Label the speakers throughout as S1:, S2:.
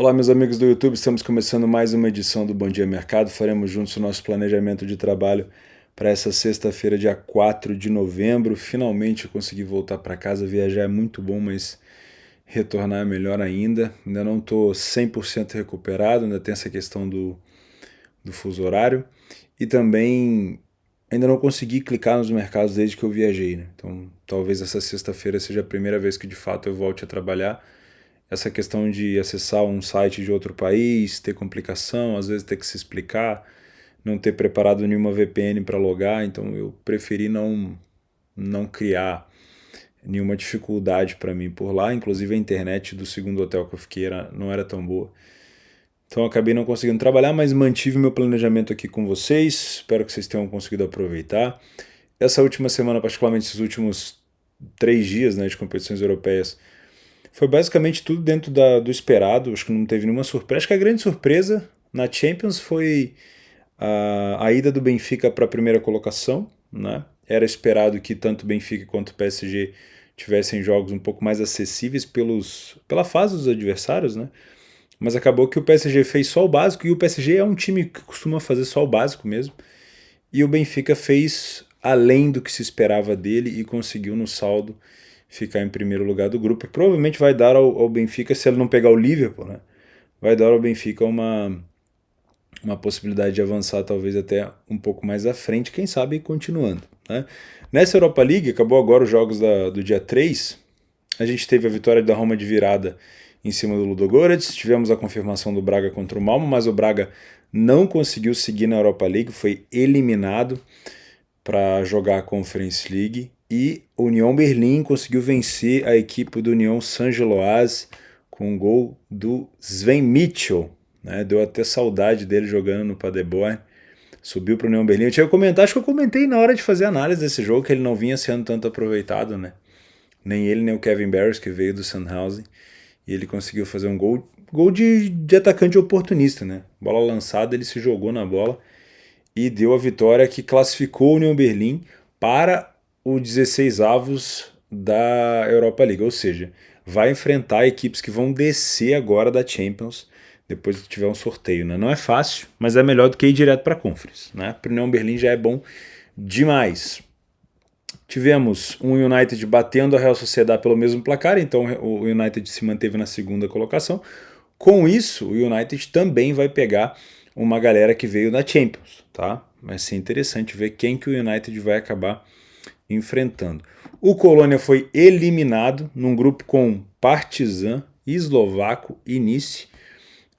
S1: Olá, meus amigos do YouTube, estamos começando mais uma edição do Bom Dia Mercado. Faremos juntos o nosso planejamento de trabalho para essa sexta-feira, dia 4 de novembro. Finalmente eu consegui voltar para casa. Viajar é muito bom, mas retornar é melhor ainda. Ainda não estou 100% recuperado, ainda tem essa questão do fuso horário. E também ainda não consegui clicar nos mercados desde que eu viajei, né? Então talvez essa sexta-feira seja a primeira vez que de fato eu volte a trabalhar. Essa questão de acessar um site de outro país, ter complicação, às vezes ter que se explicar, não ter preparado nenhuma VPN para logar, então eu preferi não criar nenhuma dificuldade para mim por lá. Inclusive a internet do segundo hotel que eu fiquei não era tão boa. Então eu acabei não conseguindo trabalhar, mas mantive meu planejamento aqui com vocês. Espero que vocês tenham conseguido aproveitar. Essa última semana, particularmente esses últimos 3 dias, né, de competições europeias, foi basicamente tudo dentro do esperado. Acho que não teve nenhuma surpresa. Acho que a grande surpresa na Champions foi a ida do Benfica para a primeira colocação, né? Era esperado que tanto o Benfica quanto o PSG tivessem jogos um pouco mais acessíveis pela fase dos adversários, né? Mas acabou que o PSG fez só o básico, e o PSG é um time que costuma fazer só o básico mesmo. E o Benfica fez além do que se esperava dele e conseguiu no saldo ficar em primeiro lugar do grupo. E provavelmente vai dar ao Benfica, se ele não pegar o Liverpool, né? Vai dar ao Benfica uma possibilidade de avançar talvez até um pouco mais à frente, quem sabe continuando, né? Nessa Europa League, acabou agora os jogos do dia 3, a gente teve a vitória da Roma de virada em cima do Ludogorets, tivemos a confirmação do Braga contra o Malmo, mas o Braga não conseguiu seguir na Europa League, foi eliminado para jogar a Conference League, e o Union Berlim conseguiu vencer a equipe do Union Saint-Gilloise com um gol do Sven Mitchell, né? Deu até saudade dele jogando no Paderborn. Subiu para o Union Berlim. Eu tinha que comentar, acho que eu comentei na hora de fazer a análise desse jogo que ele não vinha sendo tanto aproveitado, né? Nem ele, nem o Kevin Barris, que veio do Sandhausen. E ele conseguiu fazer um gol de atacante oportunista, né? Bola lançada, ele se jogou na bola e deu a vitória que classificou o Union Berlim para o 16avos da Europa League, ou seja, vai enfrentar equipes que vão descer agora da Champions depois que tiver um sorteio, né? Não é fácil, mas é melhor do que ir direto para a Conference, né? Para o Union Berlim já é bom demais. Tivemos um United batendo a Real Sociedad pelo mesmo placar, então o United se manteve na segunda colocação. Com isso, o United também vai pegar uma galera que veio da Champions, tá? Vai ser interessante ver quem que o United vai acabar enfrentando. O Colônia foi eliminado num grupo com Partizan, Eslovaco e Nice.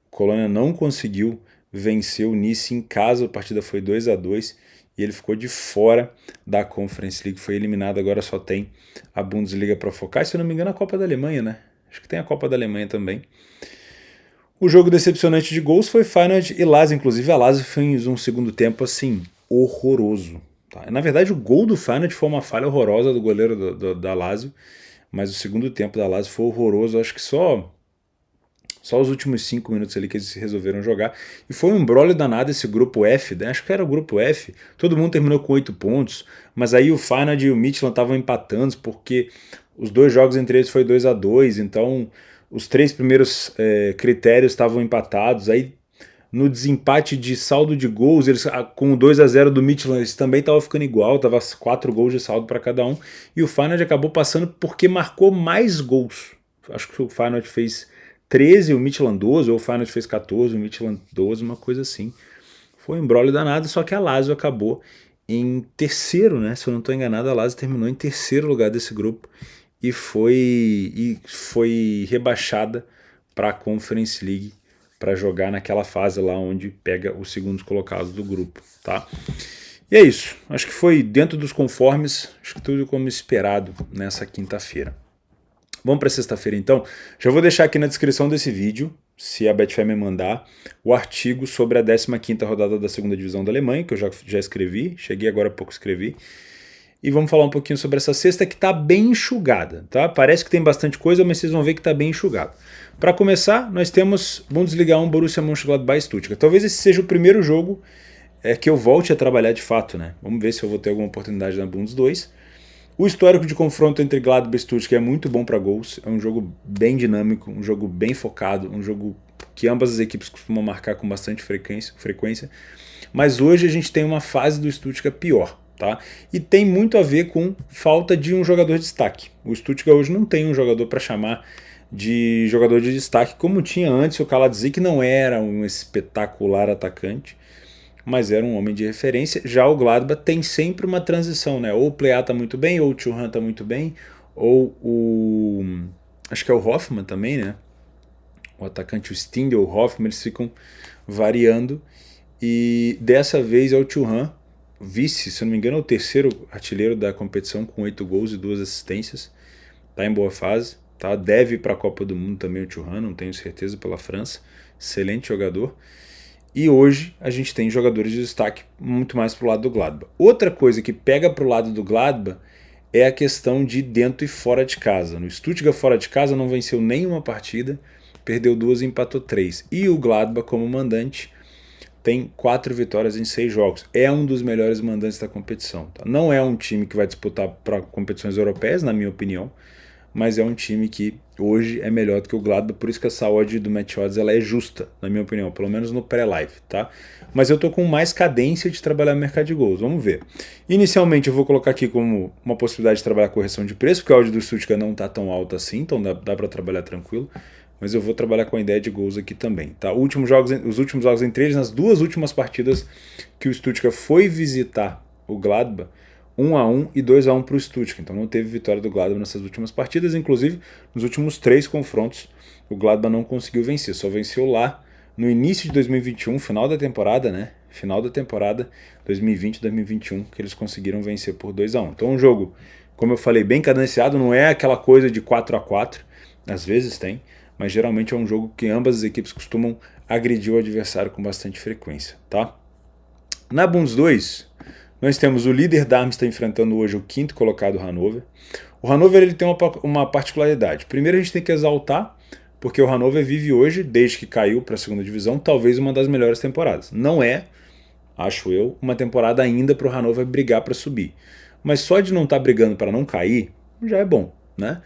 S1: O Colônia não conseguiu vencer o Nice em casa, a partida foi 2-2 e ele ficou de fora da Conference League, foi eliminado, agora só tem a Bundesliga para focar, e se eu não me engano a Copa da Alemanha, né? Acho que tem a Copa da Alemanha também. O jogo decepcionante de gols foi Feyenoord e Lazio, inclusive a Lazio fez um segundo tempo assim, horroroso. Tá? Na verdade o gol do Feyenoord foi uma falha horrorosa do goleiro da Lazio, mas o segundo tempo da Lazio foi horroroso, acho que só os últimos 5 minutos ali que eles resolveram jogar. E foi um embrolho danado esse grupo F, né? Acho que era o grupo F. Todo mundo terminou com 8 pontos, mas aí o Feyenoord e o Midtjylland estavam empatando porque os dois jogos entre eles foi 2-2, então os 3 primeiros critérios estavam empatados. Aí no desempate de saldo de gols, eles com o 2-0 do Midtjylland, eles também estavam ficando igual, tava 4 gols de saldo para cada um, e o Feyenoord acabou passando porque marcou mais gols. Acho que o Feyenoord fez 13, o Midtjylland 12, ou o Feyenoord fez 14, o Midtjylland 12, uma coisa assim. Foi um embrolho danado, só que a Lazio acabou em terceiro, né? Se eu não estou enganado, a Lazio terminou em terceiro lugar desse grupo e foi rebaixada para a Conference League para jogar naquela fase lá onde pega os segundos colocados do grupo, tá? E é isso, acho que foi dentro dos conformes, acho que tudo como esperado nessa quinta-feira. Vamos para sexta-feira então? Já vou deixar aqui na descrição desse vídeo, se a Betfair me mandar, o artigo sobre a 15ª rodada da segunda divisão da Alemanha, que eu já escrevi, cheguei agora há pouco escrevi. E vamos falar um pouquinho sobre essa sexta que está bem enxugada, tá? Parece que tem bastante coisa, mas vocês vão ver que está bem enxugado. Para começar, nós temos Bundesliga 1, Borussia Mönchengladbach e Stuttgart. Talvez esse seja o primeiro jogo que eu volte a trabalhar de fato, né? Vamos ver se eu vou ter alguma oportunidade na Bundes 2. O histórico de confronto entre Gladbach e Stuttgart é muito bom para gols, é um jogo bem dinâmico, um jogo bem focado, um jogo que ambas as equipes costumam marcar com bastante frequência, mas hoje a gente tem uma fase do Stuttgart pior. Tá? E tem muito a ver com falta de um jogador de destaque. O Stuttgart hoje não tem um jogador para chamar de jogador de destaque como tinha antes o Kaladzic, que não era um espetacular atacante, mas era um homem de referência. Já o Gladbach tem sempre uma transição, né? Ou o Plea tá muito bem, ou o Thuram tá muito bem, ou o... acho que é o Hoffmann também, né? O atacante, o Stindl, o Hoffmann, eles ficam variando. E dessa vez é o Thuram, vice, se não me engano, é o terceiro artilheiro da competição com 8 gols e 2 assistências. Tá em boa fase, tá? Deve ir para a Copa do Mundo também o Thuram, não tenho certeza, pela França. Excelente jogador. E hoje a gente tem jogadores de destaque muito mais pro lado do Gladbach. Outra coisa que pega pro lado do Gladbach é a questão de dentro e fora de casa. No Stuttgart fora de casa não venceu nenhuma partida, perdeu 2 e empatou 3. E o Gladbach como mandante tem 4 vitórias em 6 jogos. É um dos melhores mandantes da competição. Tá? Não é um time que vai disputar para competições europeias, na minha opinião, mas é um time que hoje é melhor do que o Gladbach, por isso que essa odd do Match Odds ela é justa, na minha opinião, pelo menos no pré-live, tá? Mas eu tô com mais cadência de trabalhar no mercado de gols, vamos ver. Inicialmente eu vou colocar aqui como uma possibilidade de trabalhar correção de preço, porque a odd do Stuttgart não tá tão alta assim, então dá para trabalhar tranquilo. Mas eu vou trabalhar com a ideia de gols aqui também. Tá? Os últimos jogos entre eles, nas 2 últimas partidas que o Stuttgart foi visitar o Gladbach, 1-1 e 2-1 para o Stuttgart. Então não teve vitória do Gladbach nessas últimas partidas. Inclusive, nos últimos 3 confrontos, o Gladbach não conseguiu vencer. Só venceu lá no início de 2021, final da temporada, né? Final da temporada 2020-2021, que eles conseguiram vencer por 2-1. Então um jogo, como eu falei, bem cadenciado. Não é aquela coisa de 4-4. Às vezes tem. Mas geralmente é um jogo que ambas as equipes costumam agredir o adversário com bastante frequência, tá? Na Bundes 2, nós temos o líder Darmstadt enfrentando hoje o 5º colocado Hannover. O Hannover ele tem uma particularidade. Primeiro a gente tem que exaltar, porque o Hannover vive hoje, desde que caiu para a 2ª divisão, talvez uma das melhores temporadas. Não é, acho eu, uma temporada ainda para o Hannover brigar para subir. Mas só de não estar brigando para não cair, já é bom, né?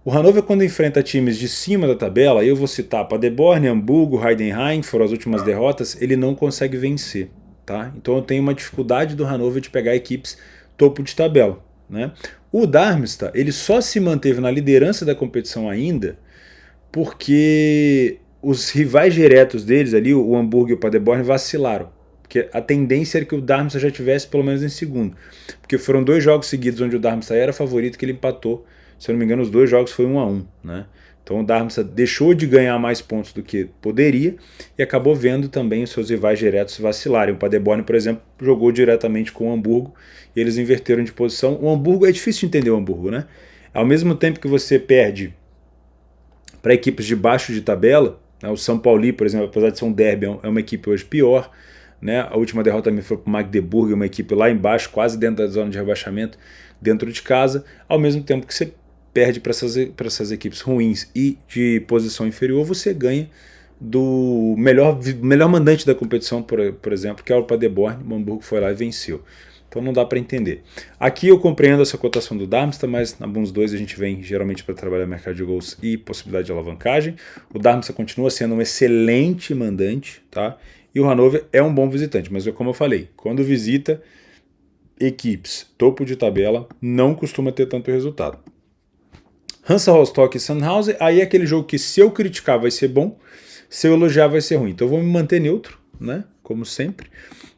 S1: O Hannover, quando enfrenta times de cima da tabela, eu vou citar Paderborn, Hamburgo, Heidenheim, foram as últimas derrotas, ele não consegue vencer. Tá? Então eu tenho uma dificuldade do Hannover de pegar equipes topo de tabela. Né? O Darmstadt ele só se manteve na liderança da competição ainda porque os rivais diretos deles, ali, o Hamburgo e o Paderborn, vacilaram. Porque a tendência era que o Darmstadt já tivesse pelo menos em segundo. Porque foram 2 jogos seguidos onde o Darmstadt era favorito que ele empatou. Se eu não me engano, os 2 jogos foi 1-1, né? Então o Darmstadt deixou de ganhar mais pontos do que poderia e acabou vendo também os seus rivais diretos vacilarem. O Paderborn, por exemplo, jogou diretamente com o Hamburgo e eles inverteram de posição. O Hamburgo, é difícil de entender o Hamburgo, né? Ao mesmo tempo que você perde para equipes de baixo de tabela, né? O São Paulo, por exemplo, apesar de ser um derby, é uma equipe hoje pior. Né? A última derrota também foi para o Magdeburg, uma equipe lá embaixo, quase dentro da zona de rebaixamento, dentro de casa, ao mesmo tempo que você perde para essas equipes ruins e de posição inferior, você ganha do melhor mandante da competição, por exemplo, que é o Paderborn. O Hamburgo foi lá e venceu. Então não dá para entender. Aqui eu compreendo essa cotação do Darmstadt, mas na Bundes 2 a gente vem geralmente para trabalhar mercado de gols e possibilidade de alavancagem. O Darmstadt continua sendo um excelente mandante, tá? E o Hannover é um bom visitante, mas como eu falei, quando visita equipes topo de tabela, não costuma ter tanto resultado. Hansa Rostock e Sandhausen, aí é aquele jogo que se eu criticar vai ser bom, se eu elogiar vai ser ruim. Então eu vou me manter neutro, né? Como sempre.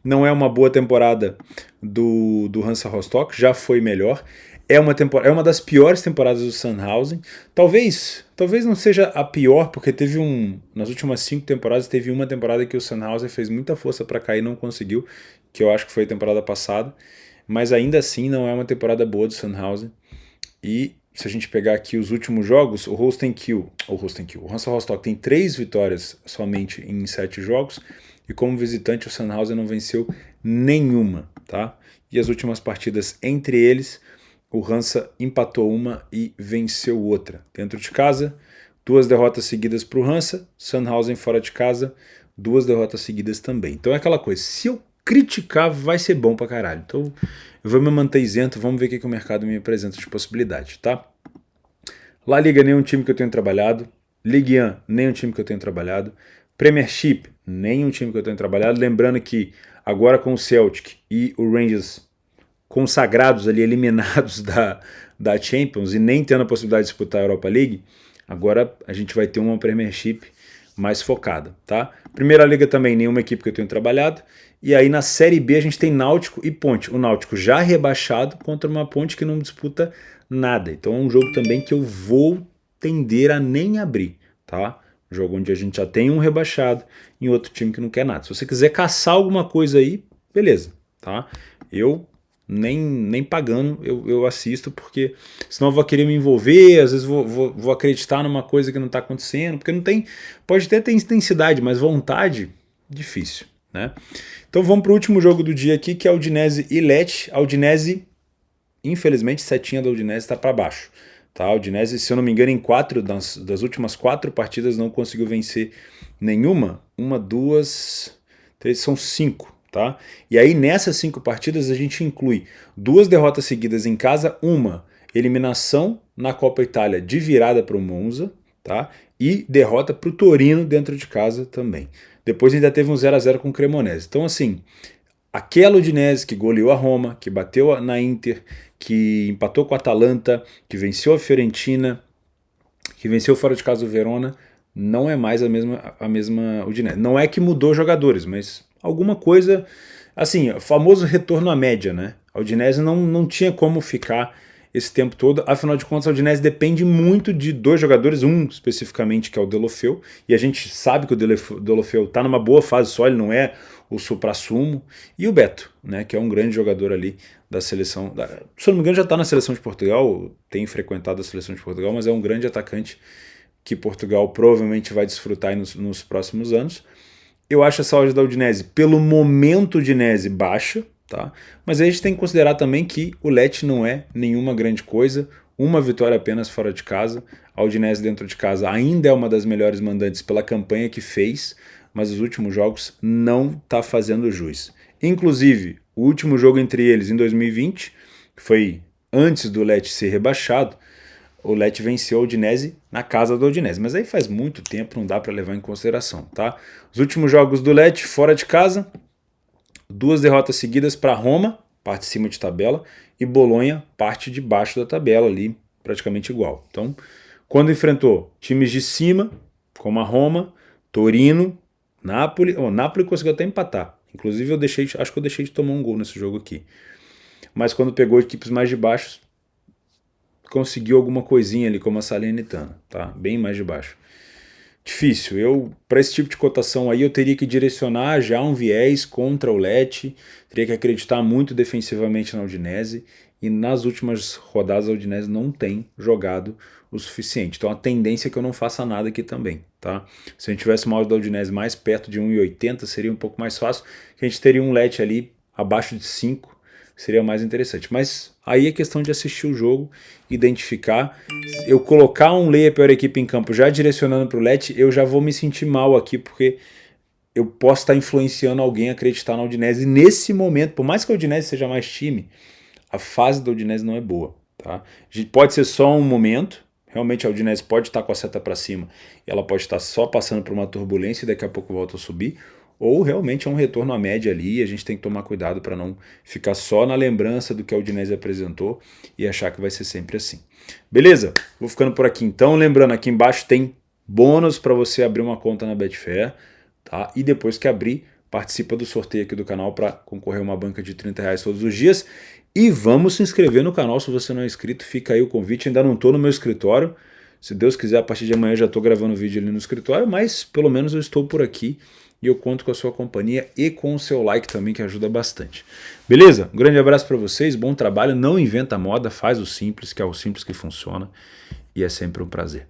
S1: Não é uma boa temporada do Hansa Rostock, já foi melhor. É uma das piores temporadas do Sandhausen. Talvez não seja a pior, porque nas últimas 5 temporadas, teve uma temporada que o Sandhausen fez muita força para cair e não conseguiu, que eu acho que foi a temporada passada. Mas ainda assim não é uma temporada boa do Sandhausen. E se a gente pegar aqui os últimos jogos, o Hansa Rostock tem 3 vitórias somente em 7 jogos, e como visitante o Sandhausen não venceu nenhuma, tá? E as últimas partidas entre eles, o Hansa empatou uma e venceu outra. Dentro de casa, 2 derrotas seguidas para o Hansa, Sandhausen fora de casa, 2 derrotas seguidas também. Então é aquela coisa, se eu criticar vai ser bom pra caralho. Então eu vou me manter isento, vamos ver o que o mercado me apresenta de possibilidade, tá? La Liga, nenhum time que eu tenho trabalhado. Ligue 1, nenhum time que eu tenho trabalhado. Premiership, nenhum time que eu tenho trabalhado. Lembrando que agora com o Celtic e o Rangers consagrados ali, eliminados da Champions e nem tendo a possibilidade de disputar a Europa League, agora a gente vai ter uma Premiership mais focada, tá? Primeira Liga também, nenhuma equipe que eu tenho trabalhado. E aí na Série B a gente tem Náutico e Ponte. O Náutico já rebaixado contra uma Ponte que não disputa nada. Então é um jogo também que eu vou tender a nem abrir, tá? Um jogo onde a gente já tem um rebaixado e outro time que não quer nada. Se você quiser caçar alguma coisa aí, beleza, tá? Eu nem pagando eu assisto, porque senão eu vou querer me envolver, às vezes vou acreditar numa coisa que não está acontecendo, porque não tem, pode até ter intensidade, mas vontade, difícil, né? Então vamos para o último jogo do dia aqui, que é a Udinese e Lecce. A Udinese, infelizmente, setinha da Udinese está para baixo. Tá? A Udinese, se eu não me engano, em das últimas 4 partidas não conseguiu vencer nenhuma. 1, 2, 3, são 5. Tá? E aí nessas 5 partidas a gente inclui 2 derrotas seguidas em casa, uma eliminação na Copa Itália de virada para o Monza, tá? E derrota para o Torino dentro de casa também. Depois ainda teve um 0-0 com o Cremonese. Então assim, aquela Udinese que goleou a Roma, que bateu na Inter, que empatou com a Atalanta, que venceu a Fiorentina, que venceu fora de casa o Verona, não é mais a mesma Udinese. Não é que mudou jogadores, mas alguma coisa, assim, o famoso retorno à média, né? A Udinese não tinha como ficar esse tempo todo, afinal de contas a Udinese depende muito de 2 jogadores, um especificamente que é o Deulofeu, e a gente sabe que o Deulofeu está numa boa fase só, ele não é o suprassumo, e o Beto, né, que é um grande jogador ali da seleção, se eu não me engano já está na seleção de Portugal, tem frequentado a seleção de Portugal, mas é um grande atacante que Portugal provavelmente vai desfrutar nos próximos anos. Eu acho essa odd da Udinese, pelo momento Udinese, baixa, tá? Mas aí a gente tem que considerar também que o Lecce não é nenhuma grande coisa, uma vitória apenas fora de casa. A Udinese dentro de casa ainda é uma das melhores mandantes pela campanha que fez, mas os últimos jogos não está fazendo jus. Inclusive, o último jogo entre eles em 2020, que foi antes do Lecce ser rebaixado, o Lecce venceu a Udinese na casa do Udinese, mas aí faz muito tempo, não dá para levar em consideração, tá? Os últimos jogos do Lecce fora de casa, 2 derrotas seguidas para Roma, parte de cima de tabela, e Bolonha, parte de baixo da tabela ali, praticamente igual. Então, quando enfrentou times de cima, como a Roma, Torino, Napoli, Napoli conseguiu até empatar. Inclusive acho que eu deixei de tomar um gol nesse jogo aqui. Mas quando pegou equipes mais de baixo, conseguiu alguma coisinha ali, como a Salernitana, tá? Bem mais de baixo. Difícil. Para esse tipo de cotação aí, eu teria que direcionar já um viés contra o Lecce, teria que acreditar muito defensivamente na Udinese, e nas últimas rodadas a Udinese não tem jogado o suficiente. Então a tendência é que eu não faça nada aqui também, tá? Se a gente tivesse uma odd da Udinese mais perto de 1,80, seria um pouco mais fácil, que a gente teria um Lecce ali abaixo de 5, seria mais interessante. Mas aí é questão de assistir o jogo, identificar. Eu colocar um Leia pior equipe em campo já direcionando para o Lecce, eu já vou me sentir mal aqui, porque eu posso estar influenciando alguém a acreditar na Udinese. E nesse momento, por mais que a Udinese seja mais time, a fase da Udinese não é boa. Tá? Pode ser só um momento, realmente a Udinese pode estar com a seta para cima, e ela pode estar só passando por uma turbulência e daqui a pouco volta a subir, ou realmente é um retorno à média ali, e a gente tem que tomar cuidado para não ficar só na lembrança do que a Udinese apresentou e achar que vai ser sempre assim. Beleza? Vou ficando por aqui então, lembrando, aqui embaixo tem bônus para você abrir uma conta na Betfair, tá? E depois que abrir, participa do sorteio aqui do canal para concorrer a uma banca de R$30 todos os dias. E vamos se inscrever no canal se você não é inscrito, fica aí o convite, ainda não estou no meu escritório, se Deus quiser a partir de amanhã já estou gravando vídeo ali no escritório, mas pelo menos eu estou por aqui e eu conto com a sua companhia e com o seu like também, que ajuda bastante. Beleza? Um grande abraço para vocês, bom trabalho, não inventa moda, faz o simples, que é o simples que funciona, e é sempre um prazer.